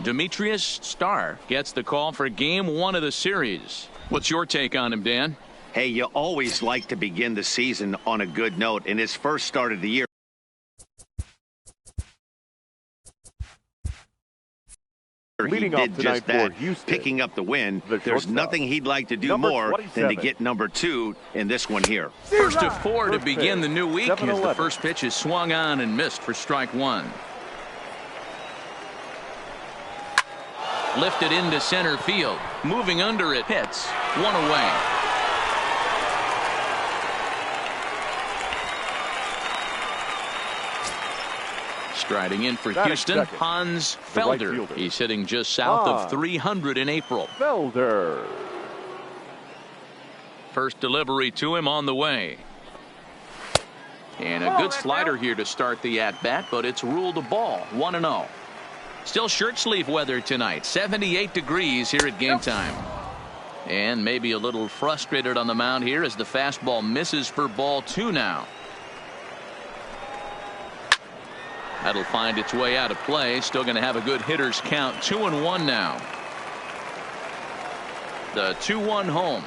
Demetrius Starr gets the call for game 1 of the series. What's your take on him, Dan? Hey, you always like to begin the season on a good note. In his first start of the year, he did just that, picking up the win. There's nothing he'd like to do more than to get number 2 in this one here. First of 4 to begin the new week as the first pitch is swung on and missed for strike 1. Lifted into center field. Moving under it. Hits. 1 away. Striding in for Houston, Hans Felder. He's hitting just south of 300 in April. Felder. First delivery to him on the way. And a good slider here to start the at-bat, but it's ruled a ball. 1-0. Still shirt sleeve weather tonight. 78 degrees here at game time. And maybe a little frustrated on the mound here as the fastball misses for ball 2 now. That'll find its way out of play. Still going to have a good hitter's count. 2-1 now. The 2-1 home.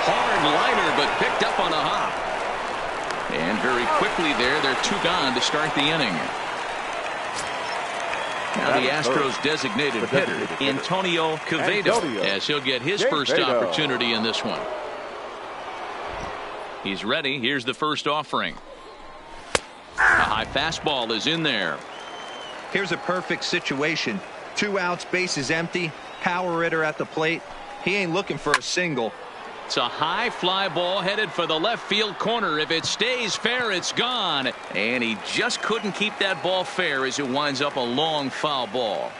Hard liner, but picked up on a hop. And very quickly there, they're 2 gone to start the inning. Now the Astros designated hitter, Antonio Quevedo, as he'll get his first opportunity in this one. He's ready. Here's the first offering. A high fastball is in there. Here's a perfect situation. 2 outs, bases empty, power hitter at the plate. He ain't looking for a single. It's a high fly ball headed for the left field corner. If it stays fair, it's gone. And he just couldn't keep that ball fair as it winds up a long foul ball.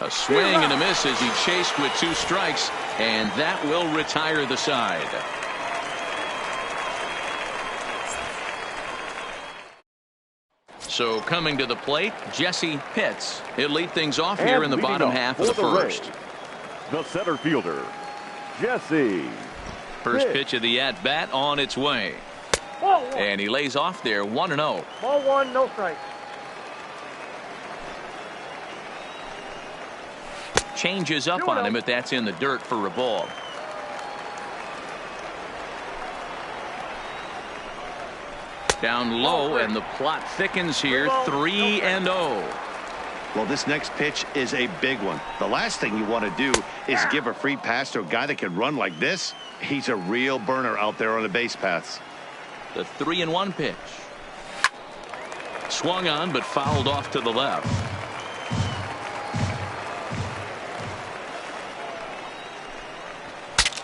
A swing and a miss as he chased with 2 strikes, and that will retire the side. So coming to the plate, Jesse Pitts. He'll lead things off here in the bottom half of the first. The center fielder, Jesse. First pitch of the at-bat on its way. And he lays off there. 1-0. Ball 1, no strike. Changes up on him, but that's in the dirt for a ball. Down low, and the plot thickens here. 3-0. Well, this next pitch is a big one. The last thing you want to do is give a free pass to a guy that can run like this. He's a real burner out there on the base paths. The 3-1 pitch. Swung on, but fouled off to the left.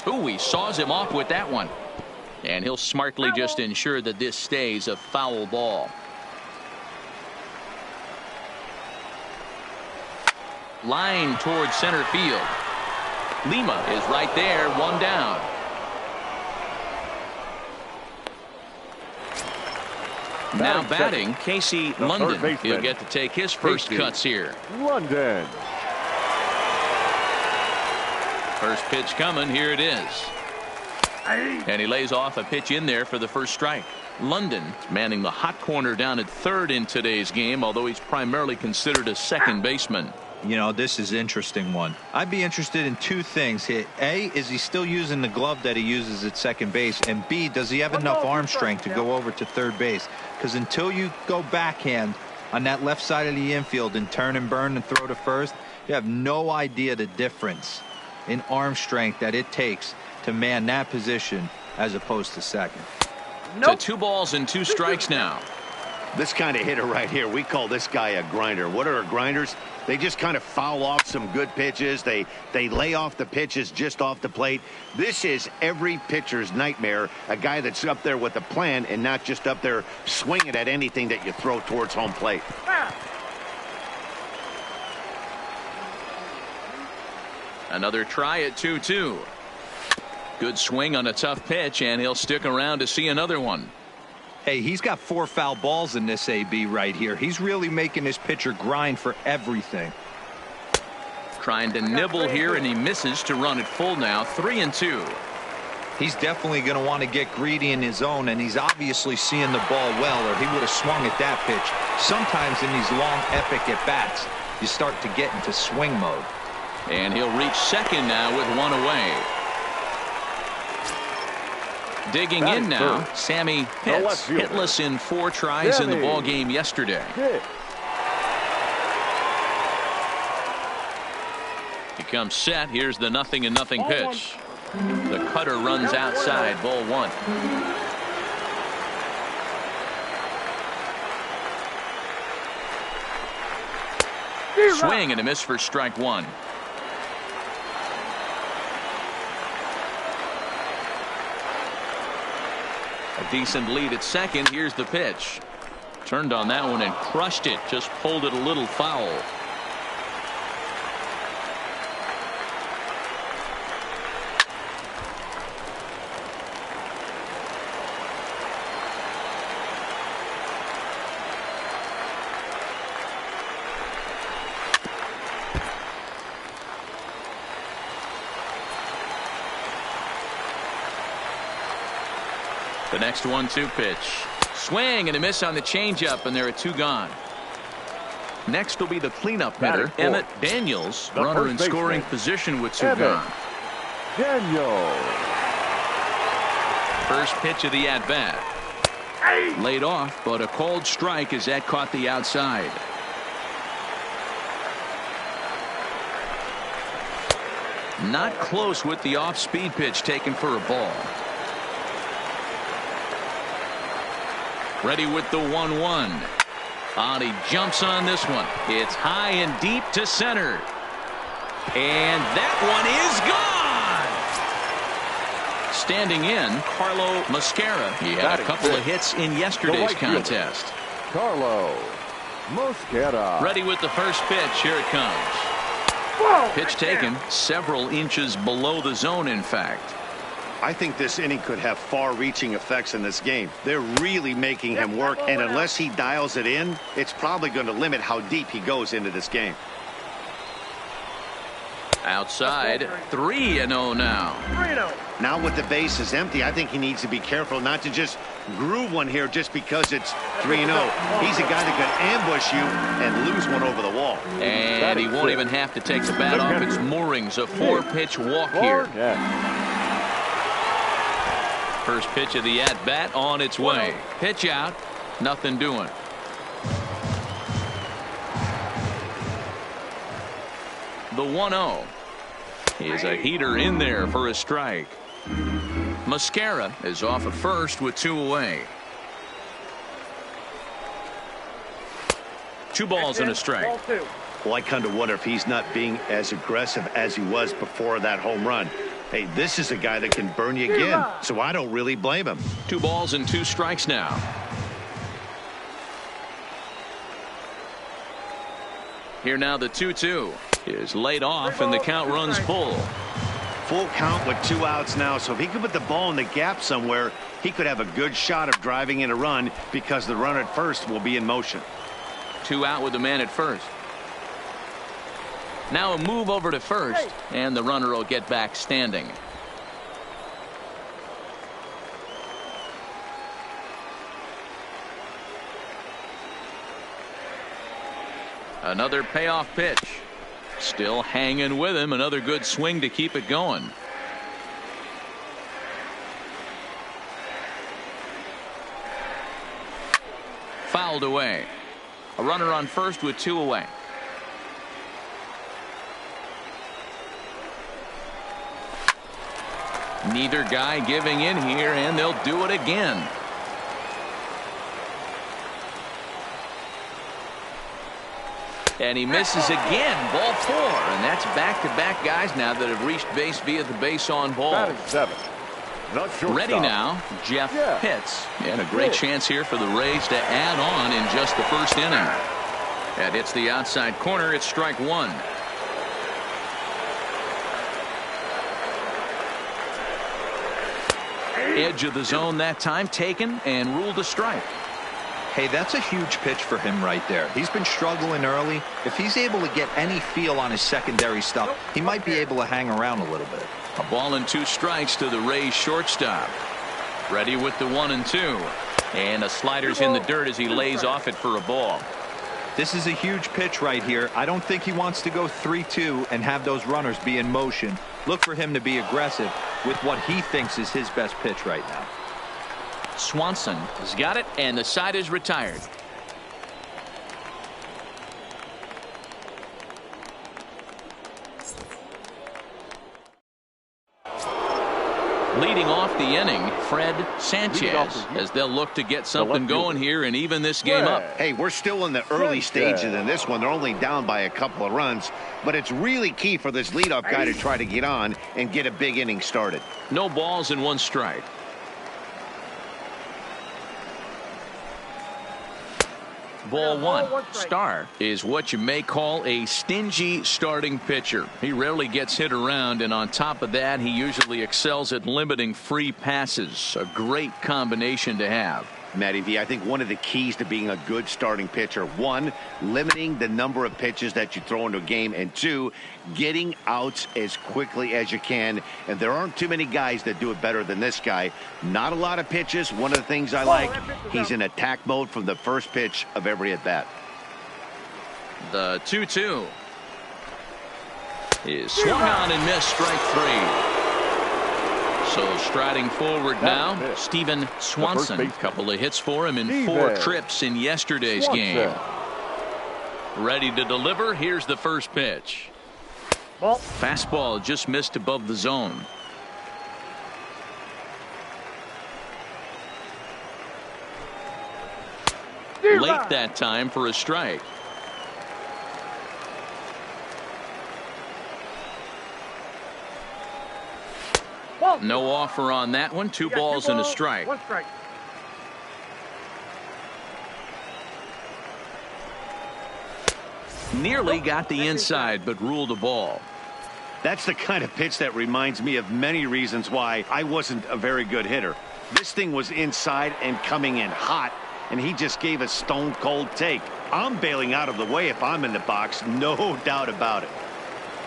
Ooh, he saws him off with that one. And he'll smartly just ensure that this stays a foul ball. Line towards center field. Lima is right there, 1 down. Now batting, Casey London. He'll get to take his first cuts here. London. First pitch coming. Here it is. And he lays off a pitch in there for the first strike. London manning the hot corner down at third in today's game, although he's primarily considered a second baseman. You know, this is an interesting one. I'd be interested in 2 things. A, is he still using the glove that he uses at second base? And B, does he have enough arm strength to go over to third base? Because until you go backhand on that left side of the infield and turn and burn and throw to first, you have no idea the difference in arm strength that it takes to man that position as opposed to second. To 2 balls and 2 strikes now. This kind of hitter right here, we call this guy a grinder. What are grinders? They just kind of foul off some good pitches. They lay off the pitches just off the plate. This is every pitcher's nightmare, a guy that's up there with a plan and not just up there swinging at anything that you throw towards home plate. Another try at 2-2. Good swing on a tough pitch, and he'll stick around to see another one. Hey, he's got 4 foul balls in this AB right here. He's really making his pitcher grind for everything. Trying to nibble here, and he misses to run it full now. 3-2. He's definitely going to want to get greedy in his zone, and he's obviously seeing the ball well, or he would have swung at that pitch. Sometimes in these long, epic at-bats, you start to get into swing mode. And he'll reach second now with one away. Digging in now, Sammy Pitts, hitless in 4 tries in the ball game yesterday. He comes set. Here's the 0-0 pitch. The cutter runs outside, ball 1. Swing and a miss for strike 1. A decent lead at second. Here's the pitch. Turned on that one and crushed it. Just pulled it a little foul. The next 1-2 pitch. Swing and a miss on the changeup, and there are 2 gone. Next will be the cleanup hitter, Emmett Daniels, runner in scoring position with 2 gone. Daniels. First pitch of the at-bat. Laid off, but a called strike as that caught the outside. Not close with the off-speed pitch taken for a ball. Ready with the 1-1. He jumps on this one. It's high and deep to center. And that one is gone. Standing in, Carlo Mosquera. He had a couple of hits in yesterday's contest. Carlo Mosquera. Ready with the first pitch. Here it comes. Pitch taken several inches below the zone, in fact. I think this inning could have far-reaching effects in this game. They're really making him work, and unless he dials it in, it's probably going to limit how deep he goes into this game. Outside, 3-0 now. Now with the bases empty, I think he needs to be careful not to just groove one here just because it's 3-0. He's a guy that could ambush you and lose one over the wall. And he won't even have to take the bat off its moorings. A 4-pitch walk here. First pitch of the at-bat on its way. Pitch out. Nothing doing. The 1-0 is a heater in there for a strike. Mosquera is off at first with 2 away. 2 balls and a strike. Well, I kind of wonder if he's not being as aggressive as he was before that home run. Hey, this is a guy that can burn you again, so I don't really blame him. 2 balls and 2 strikes now. Here now the 2-2 is laid off and the count runs full. Full count with 2 outs now, so if he could put the ball in the gap somewhere, he could have a good shot of driving in a run because the runner at first will be in motion. 2 out with the man at first. Now a move over to first, and the runner will get back standing. Another payoff pitch. Still hanging with him. Another good swing to keep it going. Fouled away. A runner on first with 2 away. Neither guy giving in here, and they'll do it again. And he misses again. Ball 4. And that's back-to-back guys now that have reached base via the base on ball. Ready now, Jeff Pitts. And a great chance here for the Rays to add on in just the first inning. That hits the outside corner. It's strike 1. Edge of the zone that time, taken and ruled a strike. Hey, that's a huge pitch for him right there. He's been struggling early. If he's able to get any feel on his secondary stuff, he might be able to hang around a little bit. A ball and 2 strikes to the Rays shortstop. Ready with the 1-2. And a slider's in the dirt as he lays off it for a ball. This is a huge pitch right here. I don't think he wants to go 3-2 and have those runners be in motion. Look for him to be aggressive with what he thinks is his best pitch right now. Swanson has got it, and the side is retired. Leading off the inning, Fred Sanchez, as they'll look to get something going here and even this game up. Hey, we're still in the early stages in this one. They're only down by a couple of runs, but it's really key for this leadoff guy to try to get on and get a big inning started. No balls and 1 strike. Ball 1. Starr is what you may call a stingy starting pitcher. He rarely gets hit around, and on top of that, he usually excels at limiting free passes. A great combination to have. Matty V, I think one of the keys to being a good starting pitcher, 1, limiting the number of pitches that you throw into a game, and 2, getting outs as quickly as you can. And there aren't too many guys that do it better than this guy. Not a lot of pitches. One of the things I like, he's in attack mode from the first pitch of every at bat. The 2-2 is swung on and missed, strike 3. So striding forward now, Steven Swanson. Couple of hits for him in 4 trips in yesterday's game. Ready to deliver. Here's the first pitch. Fastball just missed above the zone. Late that time for a strike. No offer on that one. 2 balls and a strike. 1 strike. Nearly got the inside, but ruled a ball. That's the kind of pitch that reminds me of many reasons why I wasn't a very good hitter. This thing was inside and coming in hot, and he just gave a stone cold take. I'm bailing out of the way if I'm in the box, no doubt about it.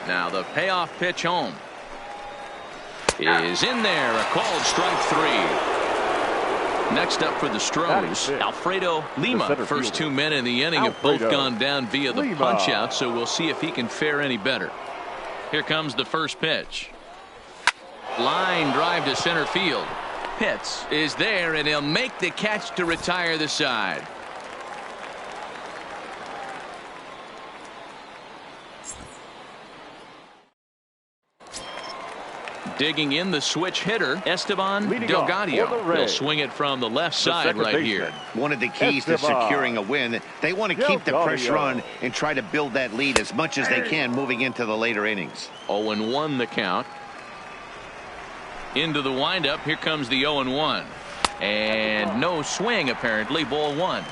Now the payoff pitch home is in there. A called strike 3. Next up for the Astros, Alfredo Lima. First 2 men in the inning have both gone down via the punch out, so we'll see if he can fare any better. Here comes the first pitch. Line drive to center field. Pitts is there, and he'll make the catch to retire the side. Digging in, the switch hitter, Esteban Delgado. He'll swing it from the left side right here. One of the keys to securing a win, they want to keep the pressure on and try to build that lead as much as they can moving into the later innings. 0-1 the count. Into the windup. Here comes the 0-1. And no swing, apparently. Ball 1.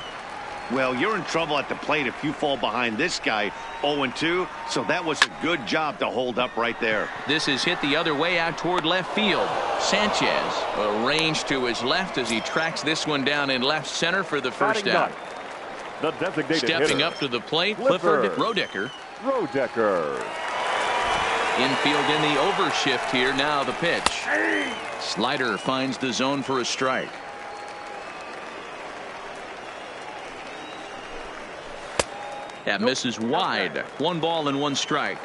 Well, you're in trouble at the plate if you fall behind this guy 0-2, so that was a good job to hold up right there. This is hit the other way out toward left field. Sanchez arranged to his left as he tracks this one down in left center for the first out. The designated Stepping up to the plate, Clifford Rodecker. Infield in the overshift here. Now the pitch. Slider finds the zone for a strike. That misses wide. 1 ball and 1 strike.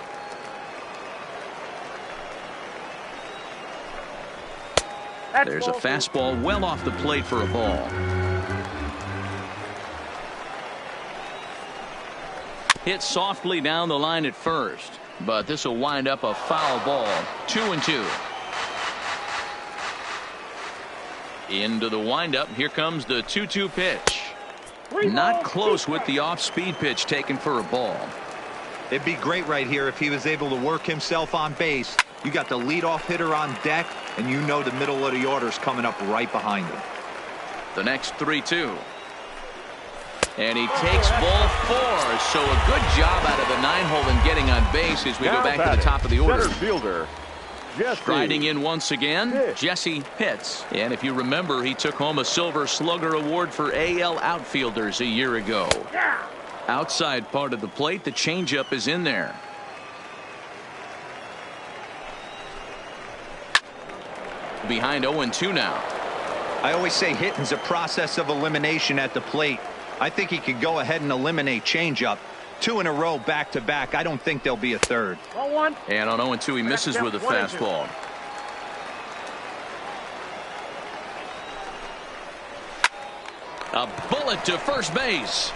There's a fastball well off the plate for a ball. Hit softly down the line at first, but this will wind up a foul ball. 2-2. Into the windup. Here comes the 2-2 pitch. Not close with the off-speed pitch taken for a ball. It'd be great right here if he was able to work himself on base. You got the leadoff hitter on deck, and you know the middle of the order is coming up right behind him. The next 3-2. And he takes ball 4. So a good job out of the 9-hole in getting on base as we go back to the top of the order. Center fielder, Striding in once again, Jesse Pitts. And if you remember, he took home a Silver Slugger Award for AL outfielders a year ago. Outside part of the plate, the changeup is in there. behind 0-2 now. I always say hitting's a process of elimination at the plate. I think he could go ahead and eliminate changeup. 2 in a row back to back. I don't think there'll be a third. And on 0-2 he misses with a fastball. A bullet to first base.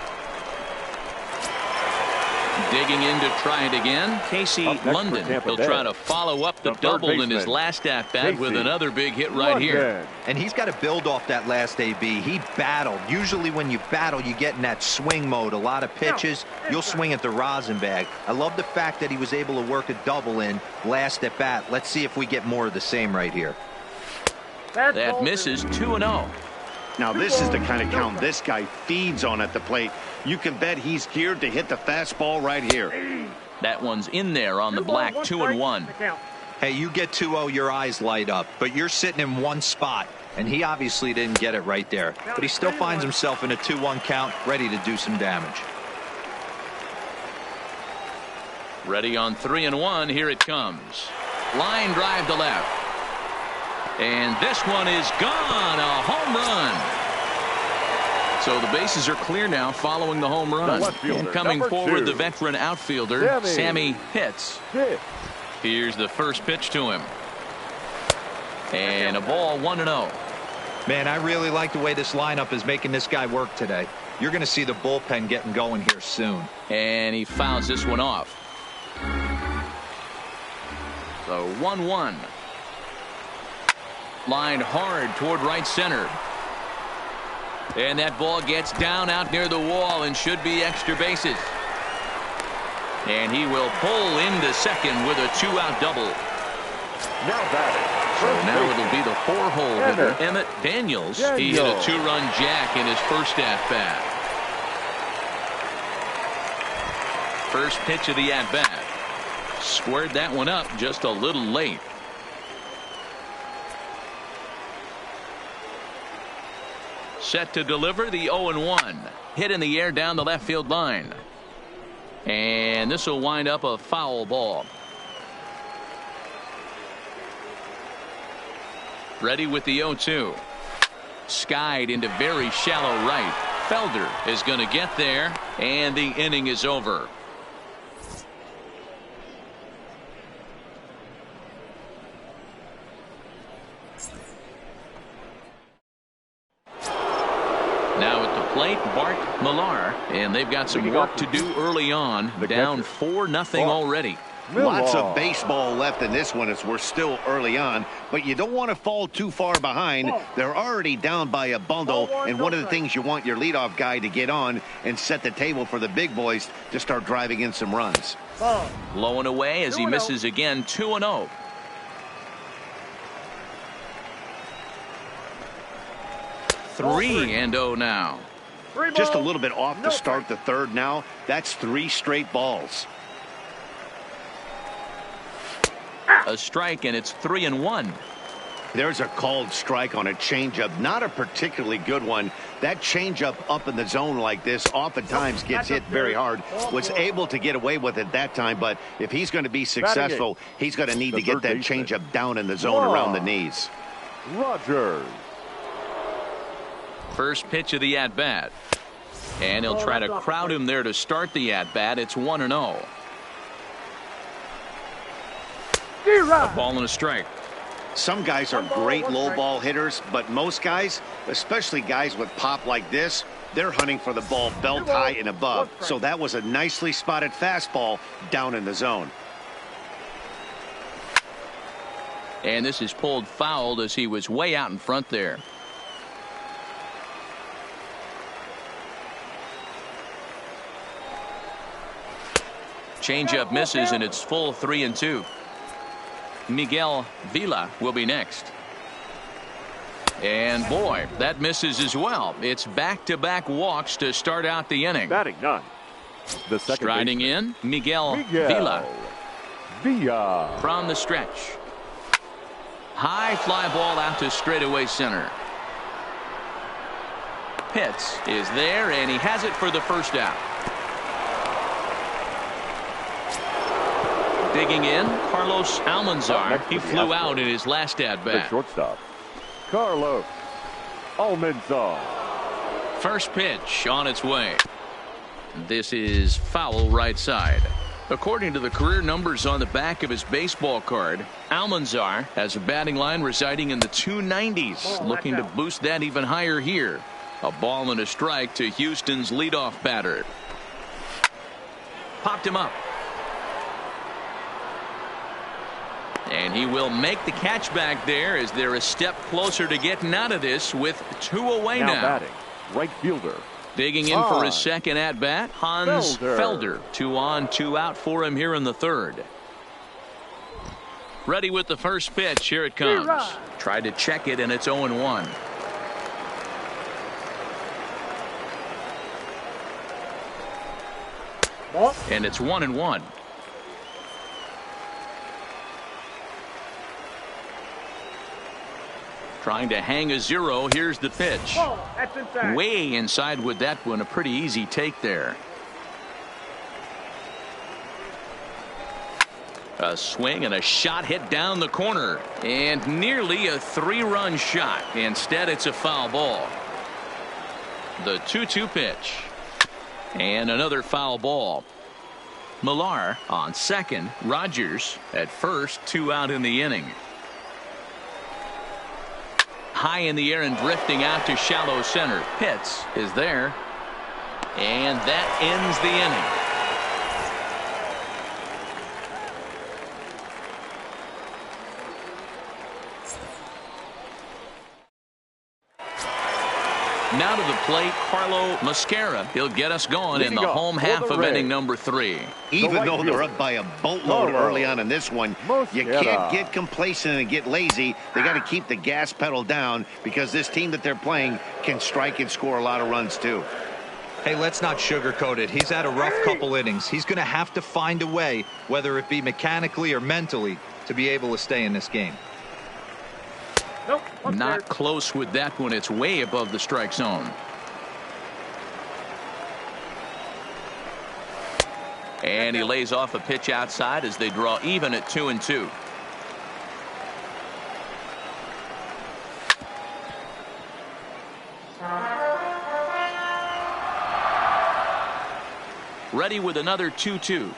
Digging in to try it again, Casey London. He'll try to follow up the double in his last at-bat with another big hit right here. And he's got to build off that last AB. He battled. Usually when you battle, you get in that swing mode. A lot of pitches, you'll swing at the rosin bag. I love the fact that he was able to work a double in last at-bat. Let's see if we get more of the same right here. That misses 2-0. Now this is the kind of count this guy feeds on at the plate. You can bet he's geared to hit the fastball right here. That one's in there on the black. 2-1. Hey, you get 2-0, your eyes light up, but you're sitting in one spot, and he obviously didn't get it right there. But he still finds himself in a 2-1 count, ready to do some damage. Ready on 3-1. Here it comes. Line drive to left. And this one is gone. A home run. So the bases are clear now following the home run. And coming forward, the veteran outfielder, Sammy Pitts. Here's the first pitch to him. And a ball, 1-0. Man, I really like the way this lineup is making this guy work today. You're going to see the bullpen getting going here soon. And he fouls this one off. So 1-1. Lined hard toward right center. And that ball gets down out near the wall and should be extra bases. And he will pull into second with a 2-out double. Now batting. So now it'll be the 4-hole hitter, Emmett Daniels. He hit a 2-run jack in his first at-bat. First pitch of the at-bat. Squared that one up just a little late. Set to deliver the 0-1. Hit in the air down the left field line. And this will wind up a foul ball. Ready with the 0-2. Skied into very shallow right. Felder is going to get there, and the inning is over. Now at the plate, Bart Millar, and they've got some work to do early on. Down 4-0 already. Lots of baseball left in this one as we're still early on, but you don't want to fall too far behind. They're already down by a bundle, and one of the things you want your leadoff guy to get on and set the table for the big boys to start driving in some runs. Low and away as he misses again. 2-0. Three and 0 now. Just a little bit off to start the third now. That's 3 straight balls. A strike, and it's 3-1. There's a called strike on a changeup. Not a particularly good one. That changeup up in the zone like this oftentimes gets hit very hard. Was able to get away with it that time, but if he's going to be successful, he's going to need to get that changeup down in the zone around the knees. Rogers. First pitch of the at-bat. And he'll try to crowd him there to start the at-bat. It's 1-0. A ball and a strike. Some guys are great low ball hitters, but most guys, especially guys with pop like this, they're hunting for the ball belt high and above. So that was a nicely spotted fastball down in the zone. And this is pulled fouled as he was way out in front there. Changeup misses, and it's full 3-2. Miguel Vila will be next. And boy, that misses as well. It's back-to-back walks to start out the inning. Batting none. The second Striding baseman, in, Miguel Vila. From the stretch. High fly ball out to straightaway center. Pitts is there, and he has it for the first out. Digging in, Carlos Almanzar. Next to He the flew Astros, out in his last The at-bat. shortstop, Carlos Almanzar. First pitch on its way. This is foul right side. According to the career numbers on the back of his baseball card, Almanzar has a batting line residing in the 290s, looking to boost that even higher here. A ball and a strike to Houston's leadoff batter. Popped him up. And he will make the catch back there as they're a step closer to getting out of this with 2 away now. Batting, right fielder. Digging in for his second at-bat, Hans Felder. 2 on, 2 out for him here in the third. Ready with the first pitch. Here it comes. Tried to check it, and it's 0-1. And it's 1-1. Trying to hang a 0. Here's the pitch. That's inside. Way inside with that one. A pretty easy take there. A swing and a shot hit down the corner. And nearly a 3-run shot. Instead, it's a foul ball. The 2-2 pitch. And another foul ball. Millar on second. Rogers at first. 2 out in the inning. High in the air and drifting out to shallow center. Pitts is there. And that ends the inning. Now to the plate, Carlo Mascara. He'll get us going in the home half of inning number 3. Even though they're up by a boatload early on in this one, you can't get complacent and get lazy. They got to keep the gas pedal down because this team that they're playing can strike and score a lot of runs too. Hey, let's not sugarcoat it. He's had a rough couple innings. He's going to have to find a way, whether it be mechanically or mentally, to be able to stay in this game. Not close with that one. It's way above the strike zone. And he lays off a pitch outside as they draw even at 2-2. Ready with another 2-2.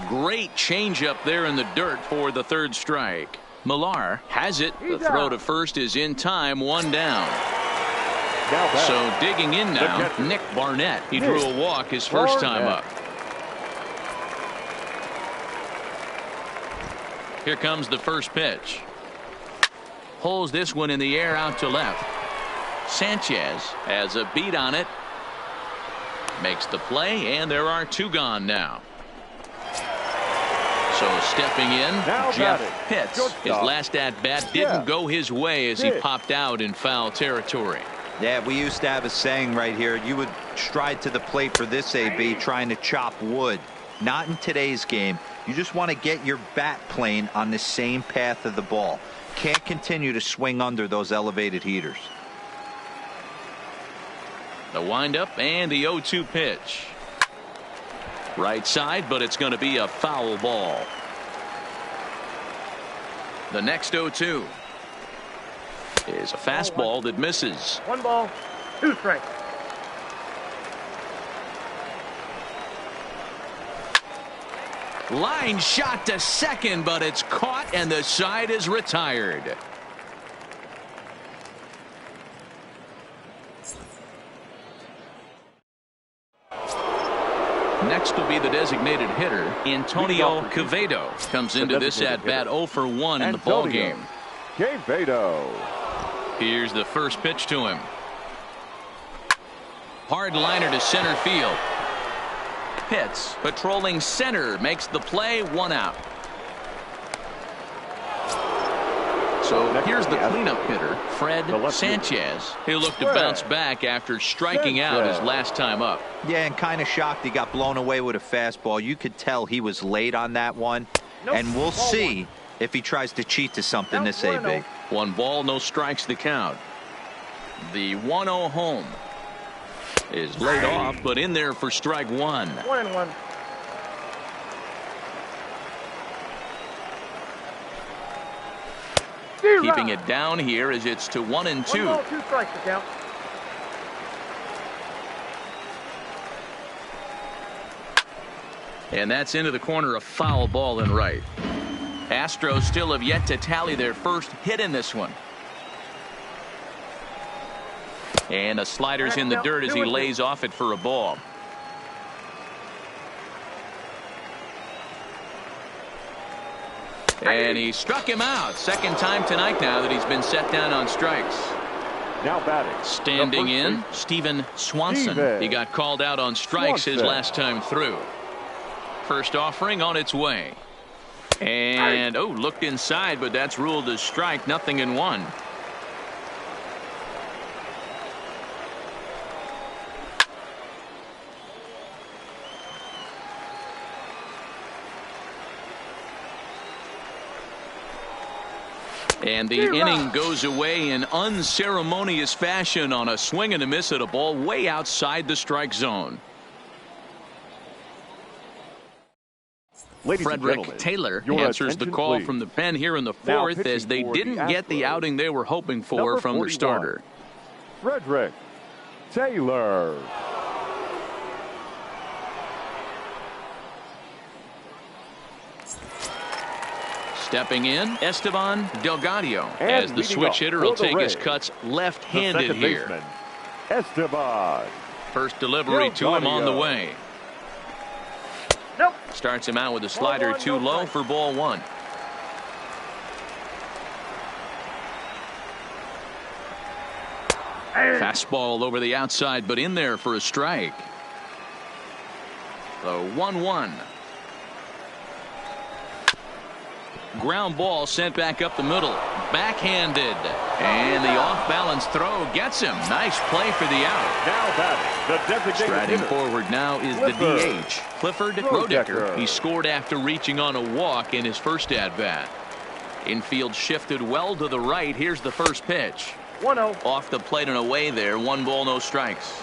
Great changeup there in the dirt for the third strike. Millar has it. The throw to first is in time. 1 down. So digging in now, Nick Barnett. He drew a walk his first time up. Here comes the first pitch. Pulls this one in the air out to left. Sanchez has a beat on it. Makes the play, and there are 2 gone now. So stepping in, Jeff Pitts. His last at-bat didn't go his way as he popped out in foul territory. Yeah, we used to have a saying right here. You would stride to the plate for this AB trying to chop wood. Not in today's game. You just want to get your bat plane on the same path of the ball. Can't continue to swing under those elevated heaters. The windup and the 0-2 pitch. Right side, but it's going to be a foul ball. The next 0-2 is a fastball that misses. 1 ball, 2 strikes. Line shot to second, but it's caught and the side is retired. Next will be the designated hitter, Antonio Quevedo. Comes into this at-bat 0 for 1 in the ball game. Quevedo. Here's the first pitch to him. Hard liner to center field. Pitts patrolling center, makes the play. 1 out. So here's the cleanup hitter, Fred Sanchez. He'll look to bounce back after striking out his last time up. Yeah, and kind of shocked he got blown away with a fastball. You could tell he was late on that one. And we'll see if he tries to cheat to something this AB. 1 ball, no strikes the count. The 1-0 home is laid off, but in there for strike 1. 1-1. Keeping it down here as it's to 1-2. 1 ball, 2 strikes to count. And that's into the corner, a foul ball and right. Astros still have yet to tally their first hit in this one. And a slider's in the dirt as he lays off it for a ball. And he struck him out. Second time tonight now that he's been set down on strikes. Now batting. Standing in, Steven Swanson. He got called out on strikes his last time through. First offering on its way. And, oh, looked inside, but that's ruled as strike. 0-1. And the inning goes away in unceremonious fashion on a swing and a miss at a ball way outside the strike zone. Frederick Taylor answers the call from the pen here in the fourth as they didn't get the outing they were hoping for from their starter. Frederick Taylor. Stepping in, Esteban Delgado, as the switch hitter will take his cuts left-handed here. Esteban. First delivery to him on the way. Nope. Starts him out with a slider too low for ball 1. Fastball over the outside, but in there for a strike. The 1-1. Ground ball sent back up the middle. Backhanded. And the off-balance throw gets him. Nice play for the out. Now batting, the designated Striding hitter. forward now is the DH. Clifford Rodecker. He scored after reaching on a walk in his first at-bat. Infield shifted well to the right. Here's the first pitch. 1-0. Off the plate and away there. 1 ball, no strikes.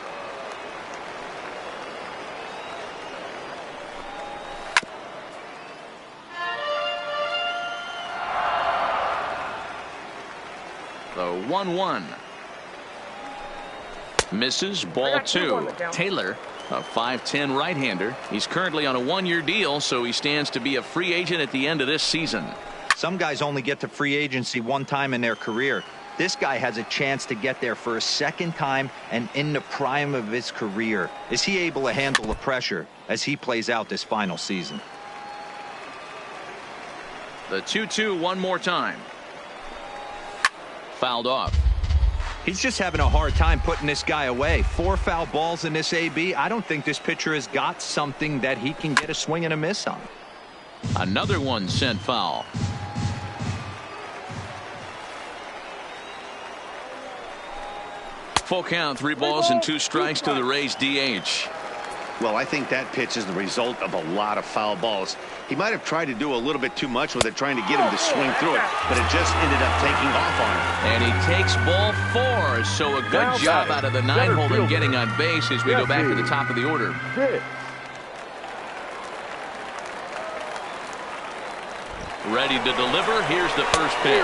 The 1-1. Misses, ball 2. Taylor, a 5'10" right-hander. He's currently on a 1-year deal, so he stands to be a free agent at the end of this season. Some guys only get to free agency one time in their career. This guy has a chance to get there for a second time and in the prime of his career. Is he able to handle the pressure as he plays out this final season? The 2-2 one more time. Fouled off. He's just having a hard time putting this guy away. 4 foul balls in this AB. I don't think this pitcher has got something that he can get a swing and a miss on. Another one sent foul. Full count, 3 balls and 2 strikes to the Rays DH. Well, I think that pitch is the result of a lot of foul balls. He might have tried to do a little bit too much with it, trying to get him to swing through it, but it just ended up taking off on him. And he takes ball 4, so a good job out of the 9-hole and getting on base as we go back to the top of the order. Ready to deliver. Here's the first pitch.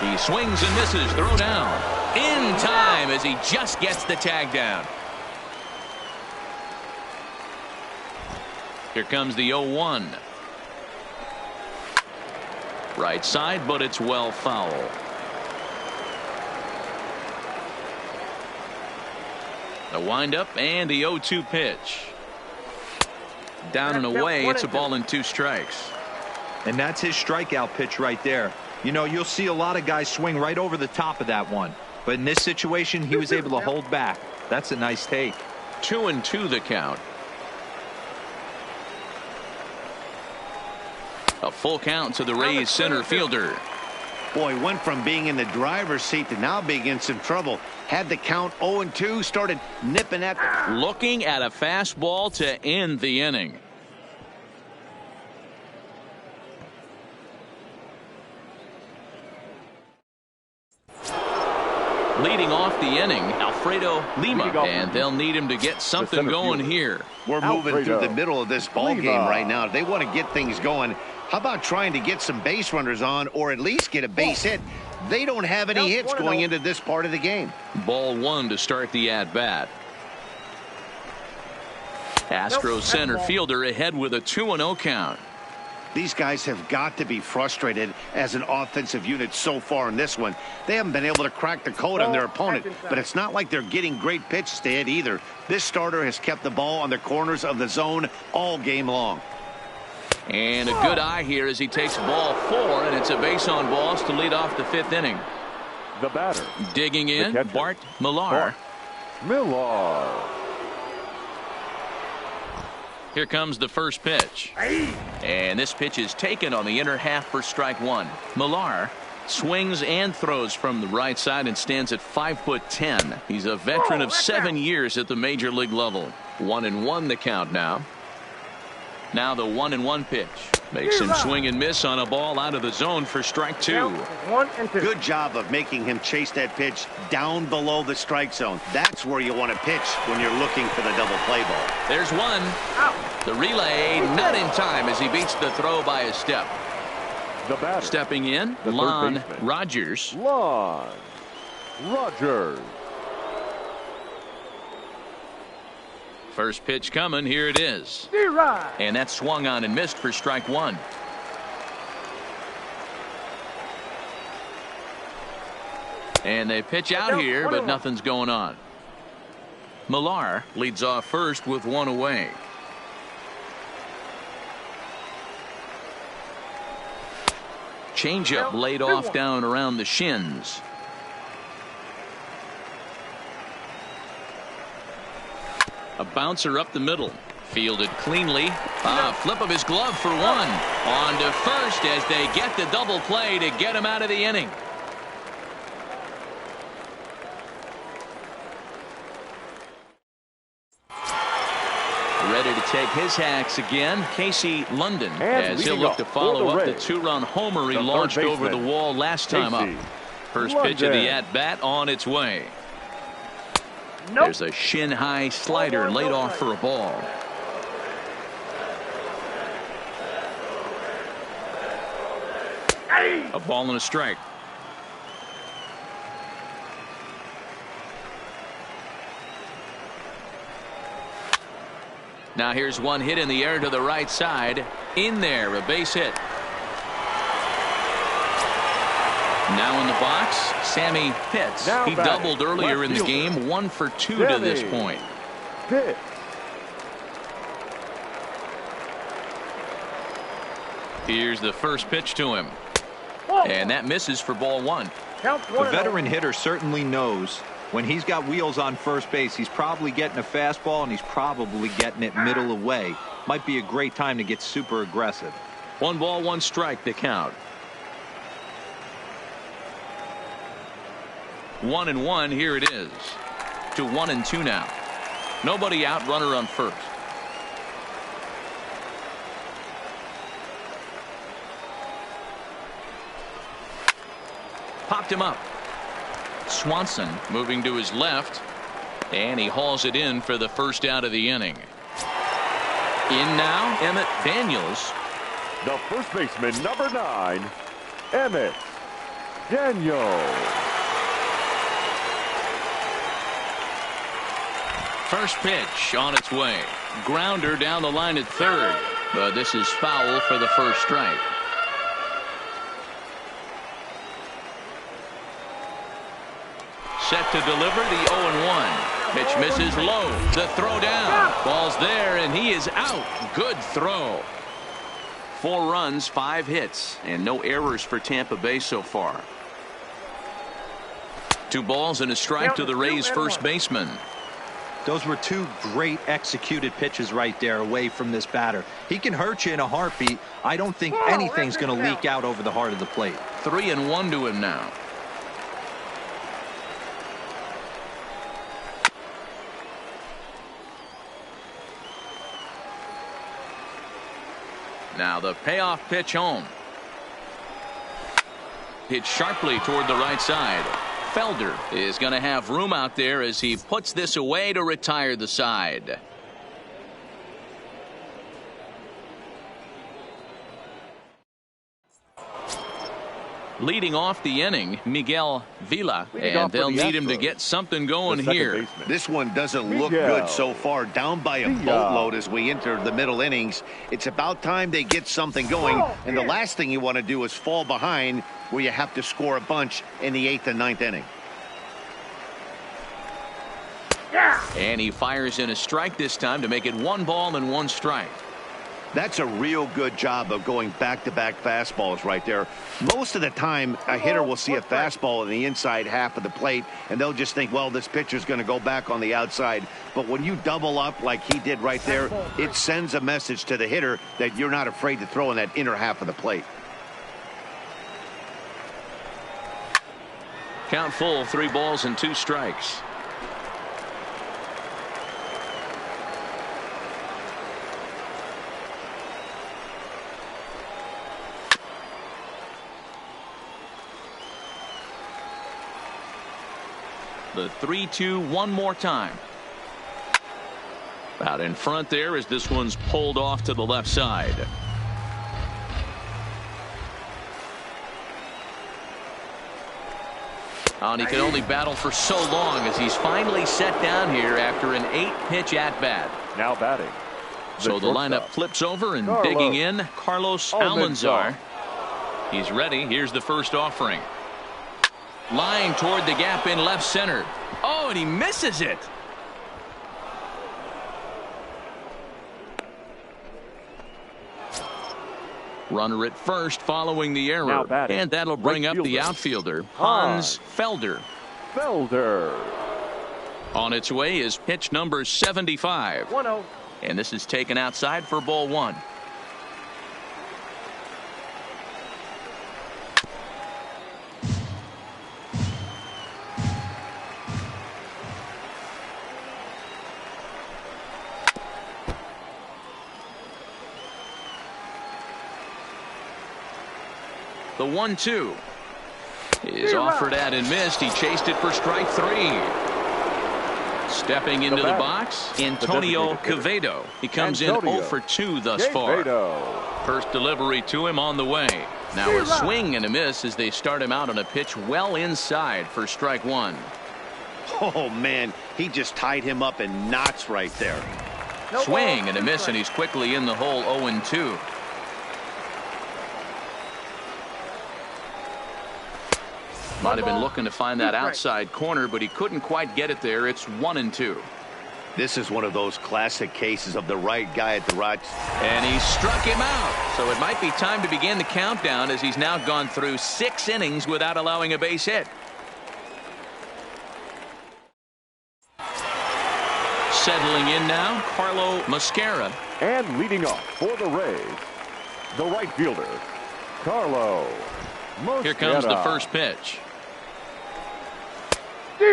He swings and misses. Throw down. In time as he just gets the tag down. Here comes the 0-1. Right side, but it's well foul. The windup and the 0-2 pitch. Down and away. It's a ball and 2 strikes. And that's his strikeout pitch right there. You know, you'll see a lot of guys swing right over the top of that one. But in this situation, he was able to hold back. That's a nice take. 2-2 the count. A full count to the Rays center fielder. Boy, went from being in the driver's seat to now being in some trouble. Had the count 0-2, started nipping at the... Looking at a fastball to end the inning. Leading off the inning, Alfredo Lima, and they'll need him to get something going here. We're moving Alfredo through the middle of this ball Lima. game right now. They want to get things going. How about trying to get some base runners on, or at least get a base hit? They don't have any hits going into this part of the game. Ball one to start the at-bat. Astros center fielder ahead with a 2-0 count. These guys have got to be frustrated as an offensive unit so far in this one. They haven't been able to crack the code on their opponent, but it's not like they're getting great pitches to hit either. This starter has kept the ball on the corners of the zone all game long. And a good eye here as he takes ball 4, and it's a base on balls to lead off the 5th inning. The batter. Digging in, catcher, Bart Millar. Millar. Here comes the first pitch. And this pitch is taken on the inner half for strike 1. Millar swings and throws from the right side and stands at 5'10". He's a veteran of 7 years at the major league level. 1-1 the count now. Now the 1-1 pitch. Makes him swing and miss on a ball out of the zone for strike 2. 1 and 2. Good job of making him chase that pitch down below the strike zone. That's where you want to pitch when you're looking for the double play ball. There's one. The relay not in time as he beats the throw by a step. The batter. Stepping in, The third Lon baseman. Rogers. Lon Rogers. First pitch coming. Here it is. D-Rod. And that swung on and missed for strike 1. And they pitch out here, but nothing's going on. Millar leads off first with 1 away. Changeup laid off down around the shins. A bouncer up the middle. Fielded cleanly. Flip of his glove for 1. On to first as they get the double play to get him out of the inning. Ready to take his hacks again, Casey London, as he'll look to follow up the 2-run homer he launched over the wall last time up. First pitch of the at-bat on its way. There's a shin-high slider laid off for a ball. A ball and a strike. Now here's one hit in the air to the right side. In there, a base hit. Now in the box, Sammy Pitts. He doubled earlier in the game, 1 for 2 to this point. Pitts. Here's the first pitch to him. And that misses for ball 1. The veteran hitter certainly knows when he's got wheels on first base, he's probably getting a fastball and he's probably getting it middle away. Might be a great time to get super aggressive. 1 ball, 1 strike, the count. 1-1, here it is. To 1-2 now. Nobody out, runner on first. Popped him up. Swanson moving to his left, and he hauls it in for the first out of the inning. In now, Emmett Daniels. The first baseman, number 9, Emmett Daniels. First pitch on its way. Grounder down the line at third, but this is foul for the first strike. Set to deliver the 0-1. Pitch misses low. The throw down. Ball's there, and he is out. Good throw. 4 runs, 5 hits, and no errors for Tampa Bay so far. 2 balls and a strike to the Rays' first baseman. Those were 2 great executed pitches right there away from this batter. He can hurt you in a heartbeat. I don't think anything's going to leak out over the heart of the plate. 3-1 to him now. Now the payoff pitch home. Hit sharply toward the right side. Felder is going to have room out there as he puts this away to retire the side. Leading off the inning, Miguel Vila, and they'll need him to get something going here. This one doesn't look good so far. Down by a boatload as we enter the middle innings. It's about time they get something going, and the last thing you want to do is fall behind where you have to score a bunch in the 8th and 9th inning. And he fires in a strike this time to make it 1 ball and 1 strike. That's a real good job of going back-to-back fastballs right there. Most of the time, a hitter will see a fastball in the inside half of the plate, and they'll just think, well, this pitcher's going to go back on the outside. But when you double up like he did right there, it sends a message to the hitter that you're not afraid to throw in that inner half of the plate. Count full, 3 balls and 2 strikes. The 3-2 one more time. Out in front there as this one's pulled off to the left side. And he can only battle for so long as he's finally set down here after an 8-pitch at-bat. Now batting. So the lineup flips over and digging in, Carlos Almanzar. He's ready. Here's the first offering. Line toward the gap in left center. Oh, and he misses it. Runner at first following the error. And that'll bring up the outfielder, Hans Felder. On its way is pitch number 75. 1-0. And this is taken outside for ball 1. The 1-2 is offered at and missed. He chased it for strike 3. Stepping into the box, Antonio Quevedo. He comes in 0 for 2 thus far. First delivery to him on the way. Now a swing and a miss as they start him out on a pitch well inside for strike 1. Oh, man, he just tied him up in knots right there. Swing and a miss, and he's quickly in the hole 0-2. Might have been looking to find that outside corner, but he couldn't quite get it there. It's 1-2. This is one of those classic cases of the right guy at the right. And he struck him out. So it might be time to begin the countdown as he's now gone through 6 innings without allowing a base hit. Settling in now, Carlo Mascara. And leading off for the Rays, the right fielder, Carlo Mascara. Here comes the first pitch.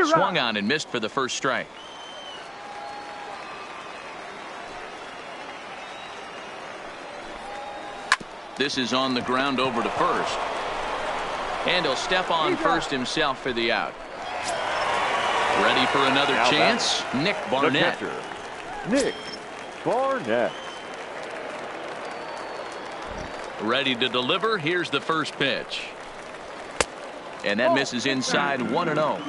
Swung on and missed for the first strike. This is on the ground over to first. And he'll step on first himself for the out. Ready for another chance, Nick Barnett. Nick Barnett. Ready to deliver. Here's the first pitch. And that misses inside, 1-0.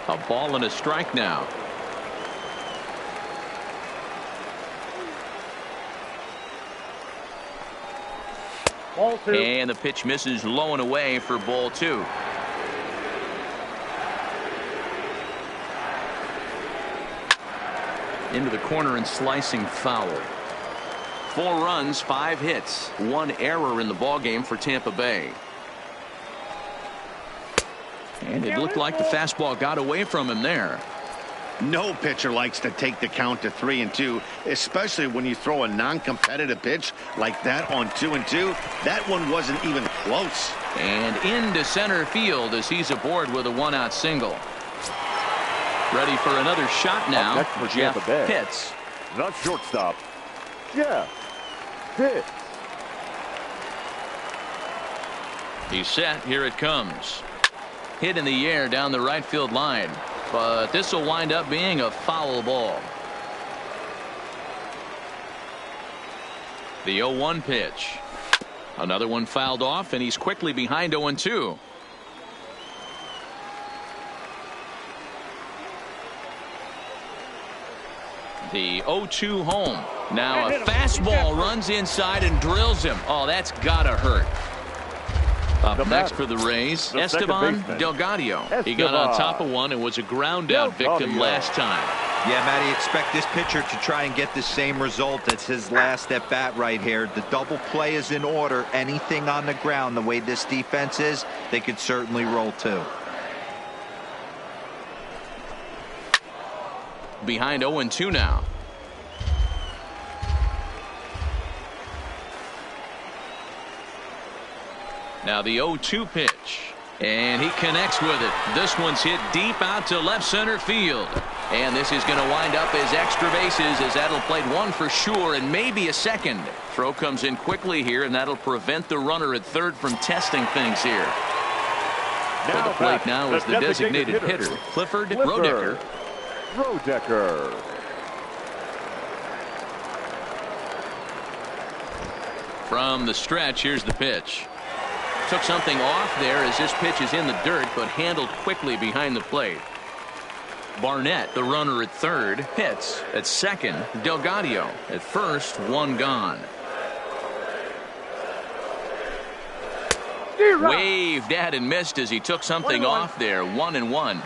A ball and a strike now. Ball 2. And the pitch misses low and away for ball 2. Into the corner and slicing foul. 4 runs, 5 hits, 1 error in the ballgame for Tampa Bay. And it looked like the fastball got away from him there. No pitcher likes to take the count to 3-2, especially when you throw a non-competitive pitch like that on 2-2. That one wasn't even close. And into center field as he's aboard with a 1-out single. Ready for another shot now, Jeff Pitts. The shortstop, Jeff Pitts. He's set. Here it comes. Hit in the air down the right field line. But this will wind up being a foul ball. The 0-1 pitch. Another one fouled off, and he's quickly behind 0-2. The 0-2 home. Now a fastball runs inside and drills him. Oh, that's gotta hurt. Up next for the Rays, Esteban Delgado. He got on top of one and was a ground out victim last time. Yeah, Matty, expect this pitcher to try and get the same result as his last at bat right here. The double play is in order. Anything on the ground, the way this defense is, they could certainly roll too. Behind 0-2 now. Now the 0-2 pitch. And he connects with it. This one's hit deep out to left center field. And this is going to wind up as extra bases, as that'll play one for sure and maybe a second. Throw comes in quickly here, and that'll prevent the runner at third from testing things here. For the plate now is the designated hitter, Clifford Rodecker. From the stretch, here's the pitch. Took something off there as this pitch is in the dirt, but handled quickly behind the plate. Barnett, the runner at third, hits at second. Delgado at first, one gone. Waved at and missed as he took something off there. 1-1.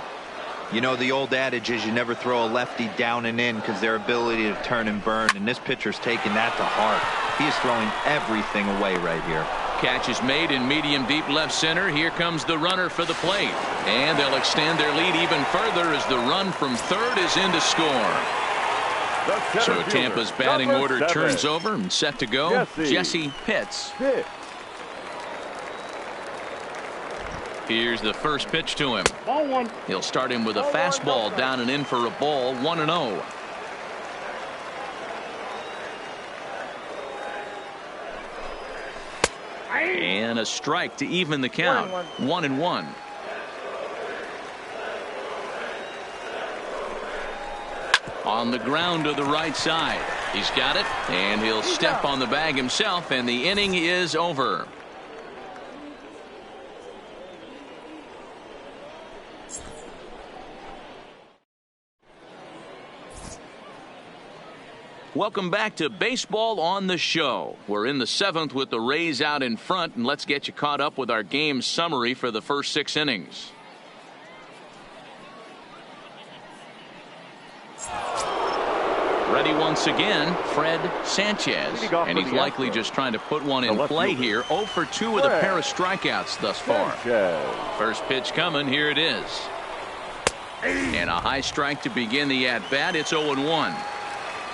You know, the old adage is you never throw a lefty down and in because their ability to turn and burn, and this pitcher's taking that to heart. He is throwing everything away right here. Catch is made in medium deep left center. Here comes the runner for the plate. And they'll extend their lead even further as the run from third is in to score. So Tampa's batting order turns over and set to go. Jesse Pitts. Here's the first pitch to him. Ball one. He'll start him with a fastball down and in for a ball. 1-0. And a strike to even the count. 1-1. On the ground to the right side. He's got it, and he'll step on the bag himself, and the inning is over. Welcome back to Baseball on the Show. We're in the 7th with the Rays out in front, and let's get you caught up with our game summary for the first 6 innings. Ready once again, Fred Sanchez, and he's likely just trying to put one in play here. 0 for 2 with a pair of strikeouts thus far. First pitch coming, here it is. And a high strike to begin the at-bat. It's 0-1.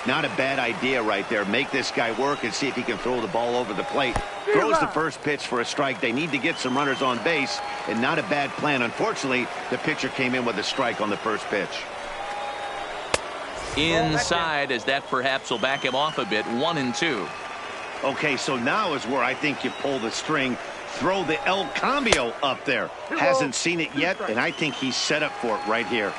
Not a bad idea right there. Make this guy work and see if he can throw the ball over the plate. Throws the first pitch for a strike. They need to get some runners on base, and not a bad plan. Unfortunately, the pitcher came in with a strike on the first pitch. Inside, as that perhaps will back him off a bit. 1-2. Okay, so now is where I think you pull the string. Throw the El Cambio up there. Hasn't seen it yet, and I think he's set up for it right here.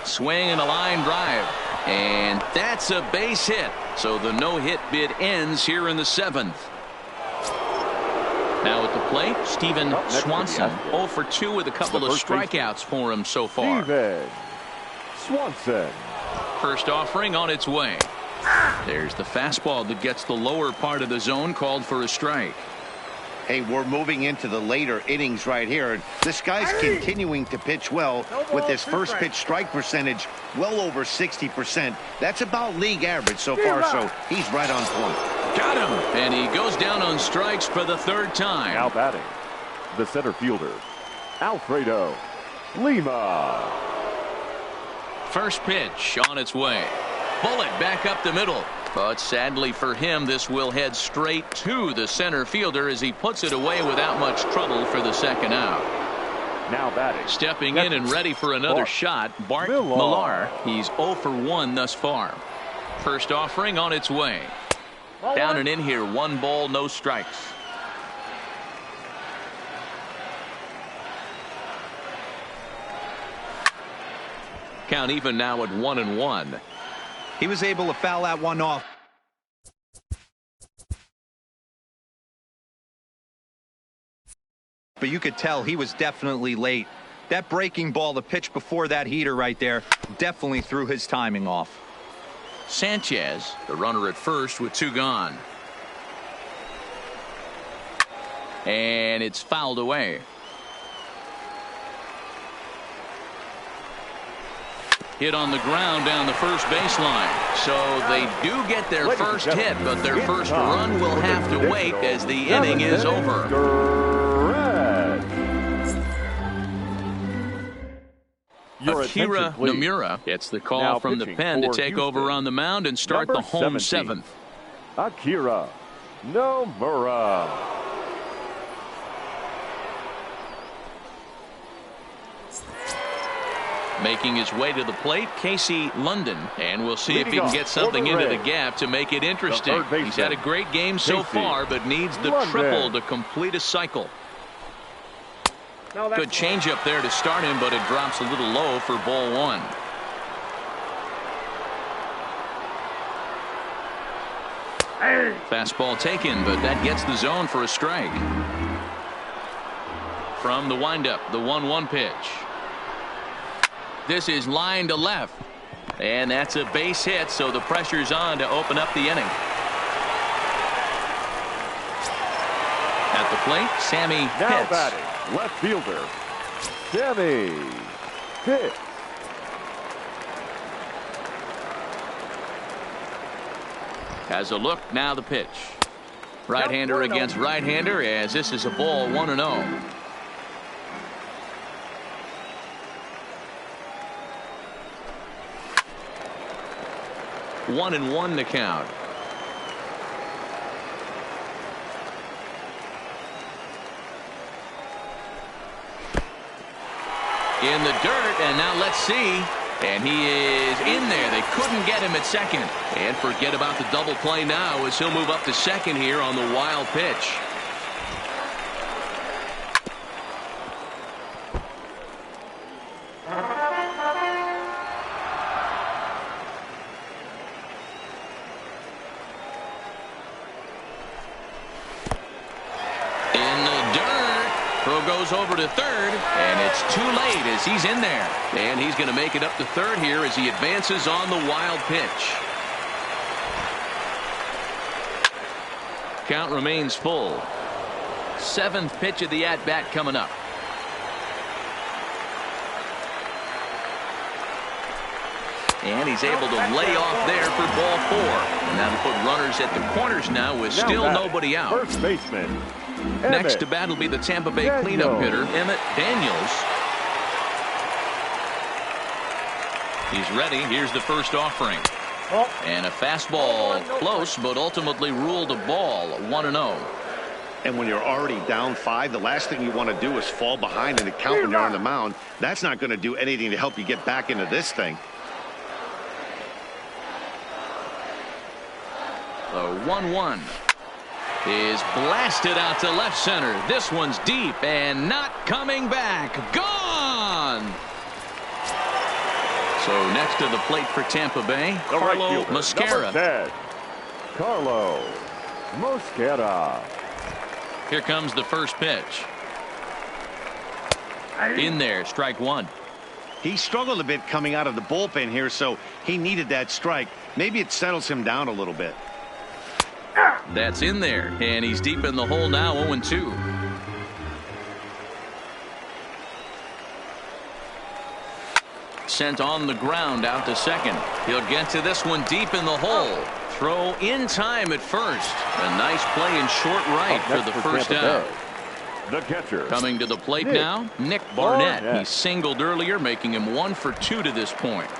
Swing and a line drive, and that's a base hit. So the no-hit bid ends here in the 7th. Now at the plate, Steven Swanson. 0 for 2 with a couple of strikeouts for him so far. Steven Swanson. First offering on its way. There's the fastball that gets the lower part of the zone, called for a strike. Hey, we're moving into the later innings right here. This guy's continuing to pitch well with his first pitch strike percentage well over 60%. That's about league average so far, so he's right on point. Got him, and he goes down on strikes for the 3rd time. Now batting, the center fielder, Alfredo Lima. First pitch on its way. Bullet back up the middle. But sadly for him, this will head straight to the center fielder as he puts it away without much trouble for the 2nd out. Now batting. Stepping in and ready for another shot, Bart Millar. He's 0 for 1 thus far. First offering on its way. Down and in here, 1 ball, no strikes. Count even now at 1-1. He was able to foul that one off. But you could tell he was definitely late. That breaking ball, the pitch before that heater right there, definitely threw his timing off. Sanchez, the runner at first with 2 gone. And it's fouled away. Hit on the ground down the first baseline. So they do get their first hit, but their first run will have to wait as the inning is over. Akira Nomura gets the call from the pen to take over on the mound and start the home 7th. Akira Nomura. Making his way to the plate, Casey London, and we'll see if he can get something into the gap to make it interesting. He's had a great game so far, but needs the triple to complete a cycle. Good changeup there to start him, but it drops a little low for ball 1. Fastball taken, but that gets the zone for a strike. From the windup, the 1-1 pitch. This is line to left, and that's a base hit, so the pressure's on to open up the inning. At the plate, Sammy Now Pitts. batting, left fielder, Sammy Pitts. Has a look, now the pitch. Right-hander against right-hander, as this is a ball 1-0. One and one to count. In the dirt, and now let's see. And he is in there. They couldn't get him at second. And forget about the double play now as he'll move up to second here on the wild pitch. Goes over to third, and it's too late as he's in there. And he's going to make it up to third here as he advances on the wild pitch. Count remains full. 7th pitch of the at-bat coming up. And he's able to lay off there for ball 4. And that'll put runners at the corners now with still nobody out. First baseman. Next to bat will be the Tampa Bay cleanup hitter, Emmett Daniels. He's ready. Here's the first offering. And a fastball close, but ultimately ruled a ball, 1-0. And when you're already down 5, the last thing you want to do is fall behind in the count when you're on the mound. That's not going to do anything to help you get back into this thing. The 1-1 is blasted out to left center. This one's deep and not coming back. Gone! So next to the plate for Tampa Bay, Carlo Mosquera. Carlo Mosquera. Here comes the first pitch. In there, strike 1. He struggled a bit coming out of the bullpen here, so he needed that strike. Maybe it settles him down a little bit. That's in there, and he's deep in the hole now, 0-2. Sent on the ground out to second. He'll get to this one deep in the hole. Throw in time at first. A nice play in short right for the first out. The catcher. Coming to the plate now, Nick Barnett. He singled earlier, making him 1 for 2 to this point.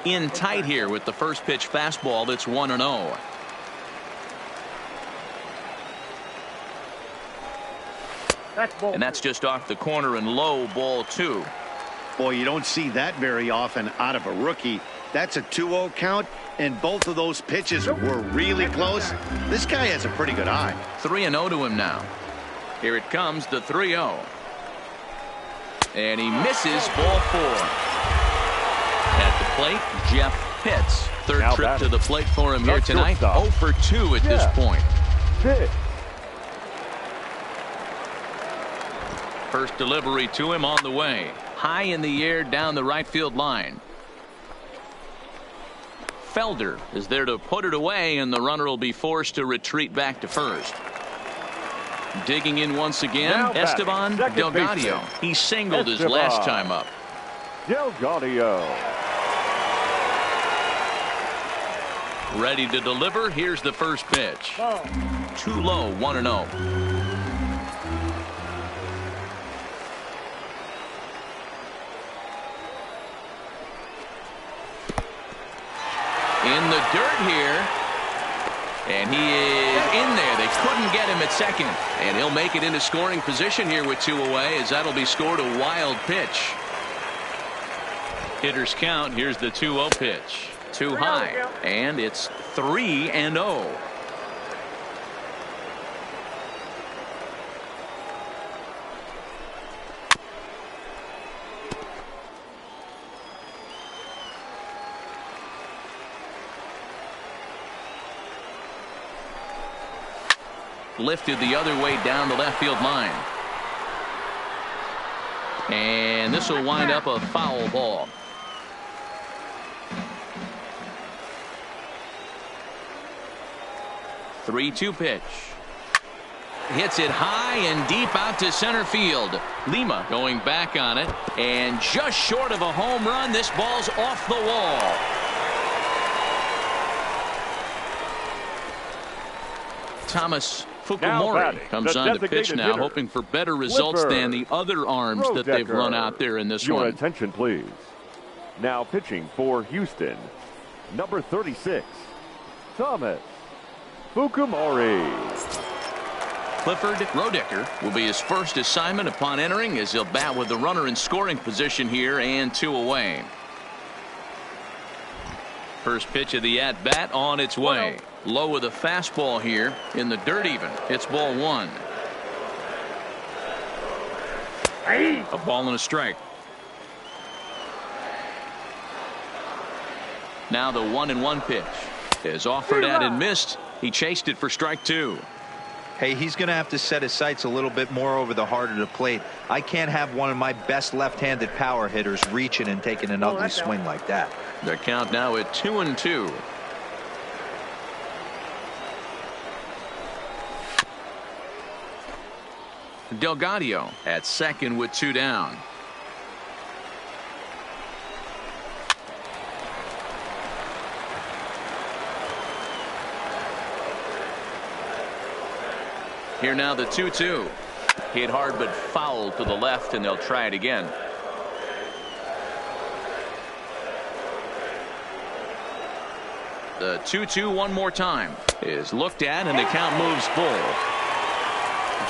In tight here with the first pitch fastball. That's 1-0. And that's just off the corner and low, ball 2. Boy, you don't see that very often out of a rookie. That's a 2-0 count, and both of those pitches were really close. This guy has a pretty good eye. 3-0 to him now. Here it comes, the 3-0. And he misses, ball 4. At the plate, Jeff Pitts. Third Now trip batting. to the plate for him here That's tonight. shortstop. 0 for 2 at this point. Pitch. First delivery to him on the way. High in the air down the right field line. Felder is there to put it away, and the runner will be forced to retreat back to first. Digging in once again, Now batting, Esteban second Delgado. baseman. He singled his Esteban. last time up. Delgado. Ready to deliver. Here's the first pitch. Too low, 1-0. In the dirt here. And he is in there. They couldn't get him at second. And he'll make it into scoring position here with 2 away, as that'll be scored a wild pitch. Hitters count. Here's the 2-0 pitch. Too high. And it's 3-0. Lifted the other way down the left field line. And this will wind up a foul ball. Three-two pitch. Hits it high and deep out to center field. Lima going back on it, and just short of a home run. This ball's off the wall. Thomas Fukumori comes on the pitch now, hoping for better results than the other arms that they've run out there in this Your one. attention, please. Now pitching for Houston, number 36, Thomas Fukumori. Clifford Rodecker will be his first assignment upon entering, as he'll bat with the runner in scoring position here and 2 away. First pitch of the at-bat on its way. Low with a fastball here in the dirt even. It's ball 1. A ball and a strike. Now the 1-1 pitch is offered at and missed. He chased it for strike 2. Hey, he's going to have to set his sights a little bit more over the heart of the plate. I can't have one of my best left-handed power hitters reaching and taking an ugly swing like that. The count now at 2-2. Delgado at second with 2 down. Here now the 2-2. Hit hard but foul to the left, and they'll try it again. The 2-2 one more time is looked at, and the count moves full.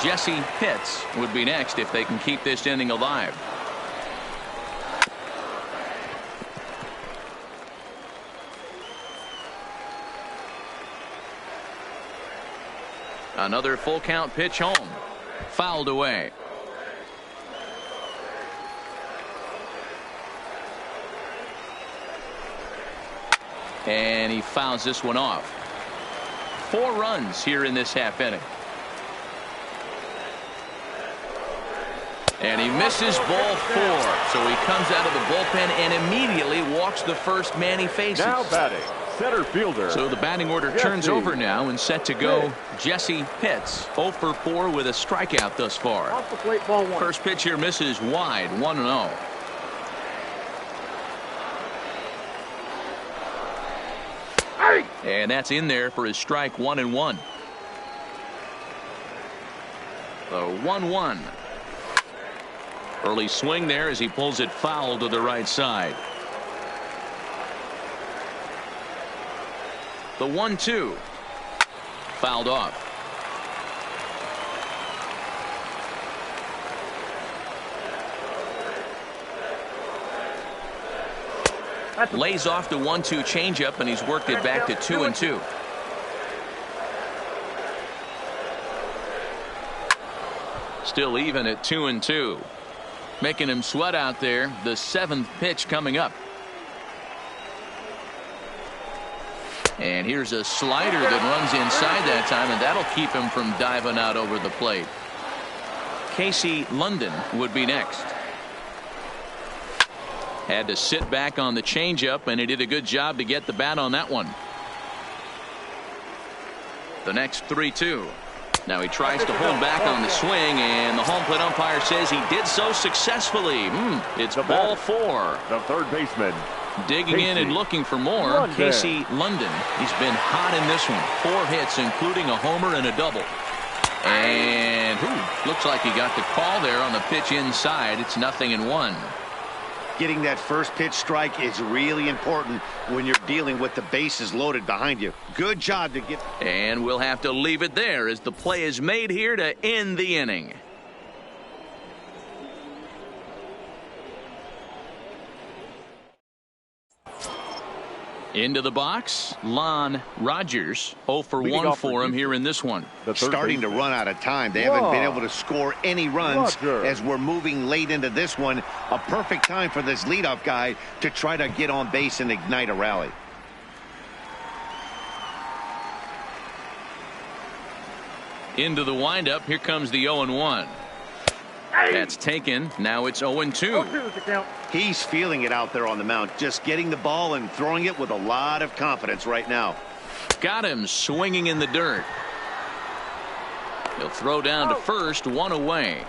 Jesse Pitts would be next if they can keep this inning alive. Another full count pitch home. Fouled away. And he fouls this one off. 4 runs here in this half inning. And he misses ball 4. So he comes out of the bullpen and immediately walks the first man he faces. Now batting, center fielder. So the batting order turns over now, and set to go Jesse Pitts. 0 for 4 with a strikeout thus far. Off the plate, ball 1. First pitch here misses wide, 1-0. And that's in there for his strike 1-1. The 1-1. Early swing there as he pulls it foul to the right side. The 1-2. Fouled off. Lays off the 1-2 changeup, and he's worked it back to 2-2. Still even at 2-2. Making him sweat out there. The 7th pitch coming up. And here's a slider that runs inside that time, and that'll keep him from diving out over the plate. Casey London would be next. Had to sit back on the changeup, and he did a good job to get the bat on that one. The next 3-2. Now he tries to hold back on the swing, and the home plate umpire says he did so successfully. It's ball 4. The third baseman. Digging in and looking for more. Casey London. He's been hot in this one. 4 hits, including a homer and a double. And looks like he got the call there on the pitch inside. It's 0-1. Getting that first pitch strike is really important when you're dealing with the bases loaded behind you. Good job to get. And we'll have to leave it there as the play is made here to end the inning. Into the box, Lon Rogers. 0 for 1 for him here in this one. Starting to run out of time. They haven't been able to score any runs as we're moving late into this one. A perfect time for this leadoff guy to try to get on base and ignite a rally. Into the windup. Here comes the 0-1. That's taken. Now it's 0-2. He's feeling it out there on the mound. Just getting the ball and throwing it with a lot of confidence right now. Got him swinging in the dirt. He'll throw down to first. 1 away.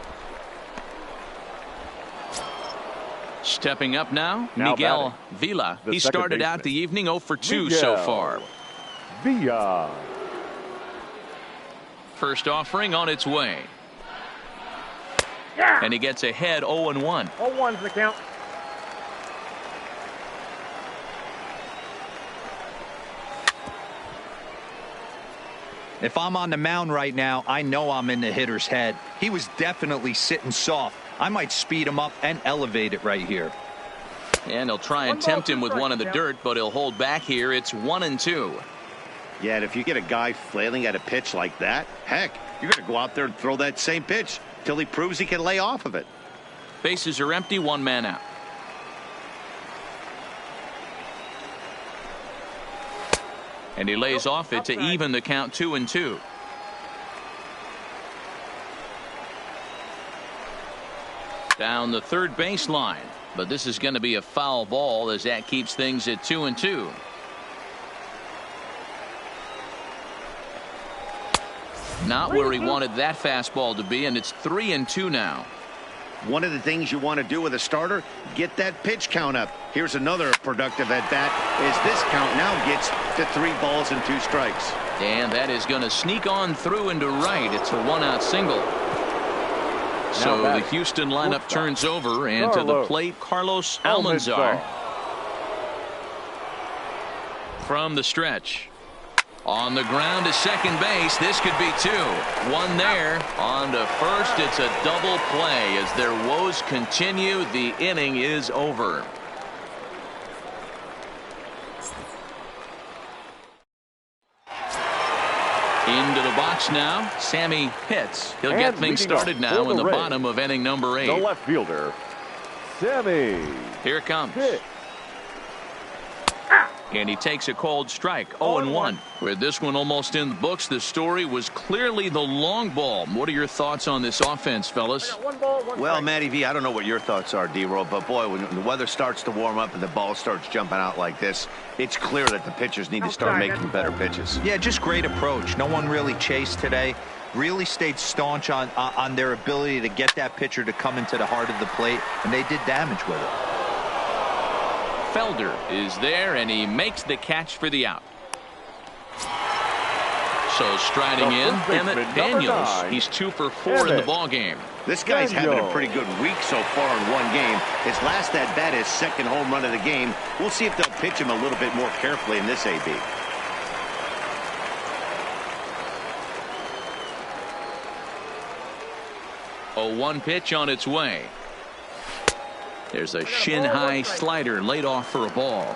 Stepping up now Miguel Villa. He started out the evening 0 for 2 so far. Villa. First offering on its way. And he gets ahead 0-1. 0-1's the count. If I'm on the mound right now, I know I'm in the hitter's head. He was definitely sitting soft. I might speed him up and elevate it right here. And he'll try and tempt him with one in the dirt, but he'll hold back here. It's 1-2. Yeah, and if you get a guy flailing at a pitch like that, heck, you're going to go out there and throw that same pitch till he proves he can lay off of it. Bases are empty. 1 man out. And he lays off it to even the count 2-2. Down the third baseline, but this is going to be a foul ball as that keeps things at 2-2. Not where he wanted that fastball to be, and it's 3-2 now. One of the things you want to do with a starter, get that pitch count up. Here's another productive at bat as this count now gets to 3 balls and 2 strikes. And that is going to sneak on through into right. It's a 1-out single. So the Houston lineup turns over, and to the plate, Carlos Almanzar. From the stretch. On the ground to second base. This could be 2. 1 there. On to first. It's a double play as their woes continue. The inning is over. Into the box now, Sammy Pitts. He'll get things started now in the bottom of inning number 8. The left fielder, Sammy. Here it comes. Pitts. And he takes a cold strike. 0-1. With this one almost in the books, the story was clearly the long ball. What are your thoughts on this offense, fellas? Well, Matty V, I don't know what your thoughts are, D-Roll, but boy, when the weather starts to warm up and the ball starts jumping out like this, it's clear that the pitchers need to start making better pitches. Yeah, just great approach. No one really chased today. Really stayed staunch on their ability to get that pitcher to come into the heart of the plate, and they did damage with it. Felder is there, and he makes the catch for the out. So striding in, Emmett Daniels. He's 2 for 4 in the ball game. This guy's having a pretty good week so far in one game. His last at bat, his second home run of the game. We'll see if they'll pitch him a little bit more carefully in this AB. A 1 pitch on its way. There's a shin-high slider laid off for a ball.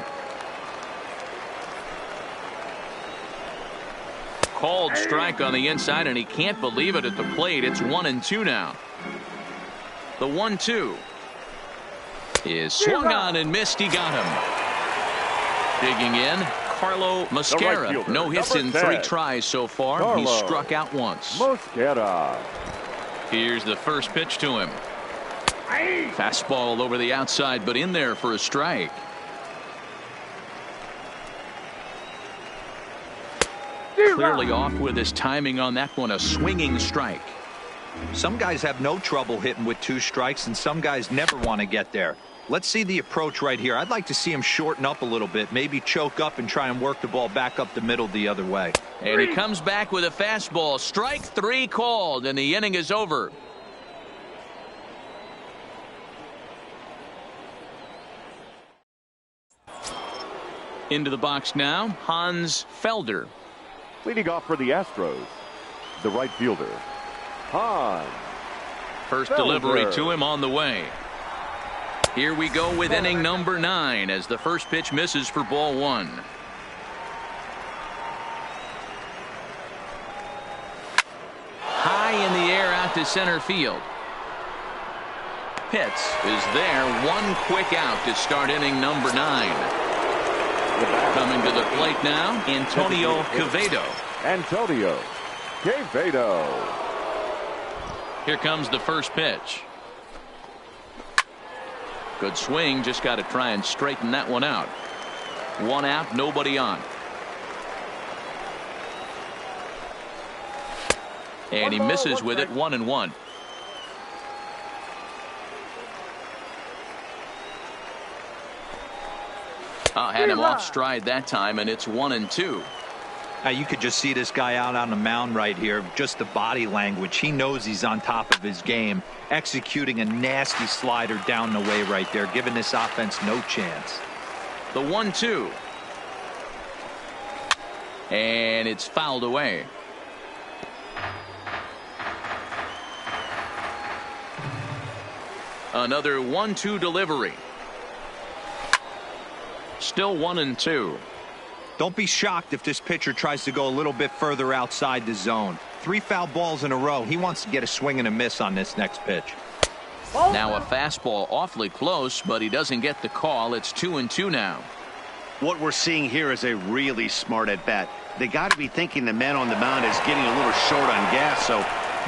Called strike on the inside, and he can't believe it at the plate. It's 1-2 now. The 1-2 is swung on and missed. He got him. Digging in, Carlo Mosquera. Right no hits in 3 tries so far. Carlo He struck out once. Mosquera. Here's the first pitch to him. Fastball over the outside, but in there for a strike. Clearly off with his timing on that one. A swinging strike. Some guys have no trouble hitting with 2 strikes, and some guys never want to get there. Let's see the approach right here. I'd like to see him shorten up a little bit, maybe choke up and try and work the ball back up the middle the other way. And he comes back with a fastball. Strike 3 called, and the inning is over. Into the box now, Hans Felder. Leading off for the Astros, the right fielder, Hans. First Felder. delivery to him on the way. Here we go with inning number 9 as the first pitch misses for ball 1. High in the air out to center field. Pitts is there. 1 quick out to start inning number 9. Coming to the plate now, Antonio Quevedo. Antonio Quevedo. Here comes the first pitch. Good swing, just got to try and straighten that one out. 1 out, nobody on. And he misses with it. 1-1. Had him off stride that time, and it's 1-2. Now you could just see this guy out on the mound right here. Just the body language. He knows he's on top of his game, executing a nasty slider down the way right there, giving this offense no chance. The 1-2. And it's fouled away. Another 1-2 delivery. Still 1-2. Don't be shocked if this pitcher tries to go a little bit further outside the zone. 3 foul balls in a row. He wants to get a swing and a miss on this next pitch. Now a fastball awfully close, but he doesn't get the call. It's 2-2 now. What we're seeing here is a really smart at bat. They got to be thinking the man on the mound is getting a little short on gas, so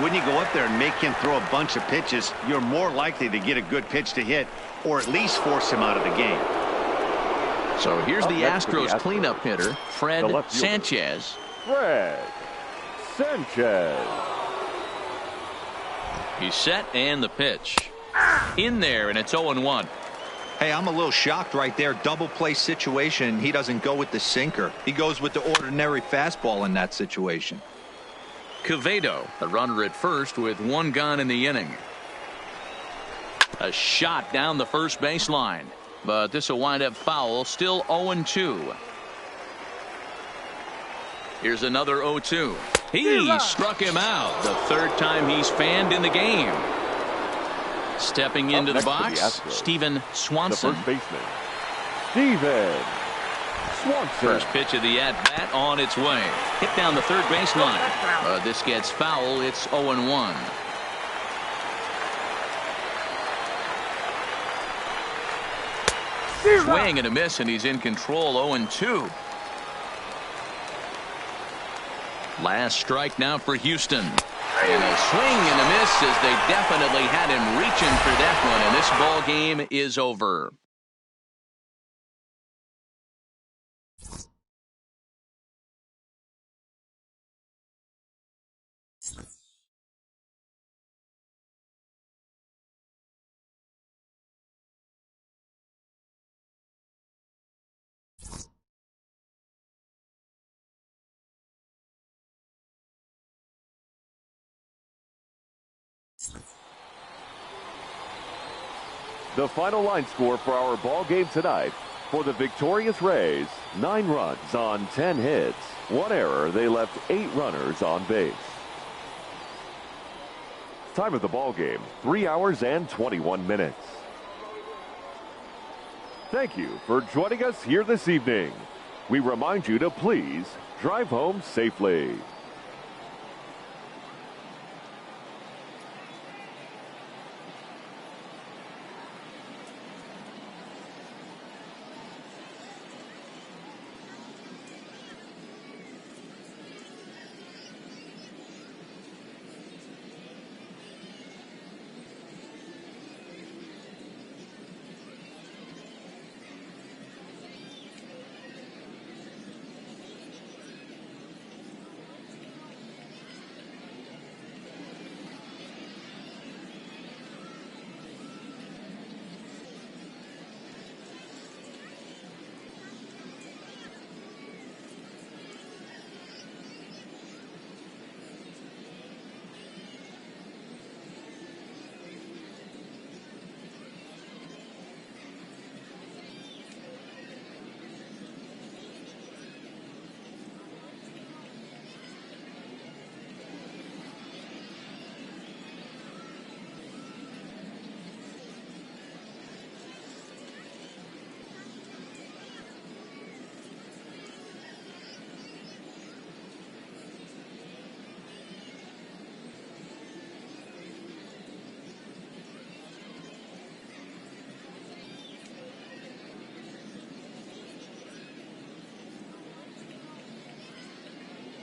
when you go up there and make him throw a bunch of pitches, you're more likely to get a good pitch to hit or at least force him out of the game. So here's the Astros cleanup hitter, Fred Sanchez. Fred Sanchez. He's set, and the pitch. In there, and it's 0-1. Hey, I'm a little shocked right there. Double play situation. He doesn't go with the sinker. He goes with the ordinary fastball in that situation. Quevedo, the runner at first with 1 gone in the inning. A shot down the first baseline. But this will wind up foul. Still 0-2. Here's another 0-2. He struck him out. The 3rd time he's fanned in the game. Stepping into the box, Steven Swanson. The first baseman, Steven Swanson. First pitch of the at-bat on its way. Hit down the 3rd baseline. This gets foul. It's 0-1. Swing and a miss, and he's in control. 0-2. Last strike now for Houston. And a swing and a miss as they definitely had him reaching for that one, and this ball game is over. The final line score for our ball game tonight. For the victorious Rays, 9 runs on 10 hits. 1 error. They left 8 runners on base. Time of the ball game, 3 hours and 21 minutes. Thank you for joining us here this evening. We remind you to please drive home safely.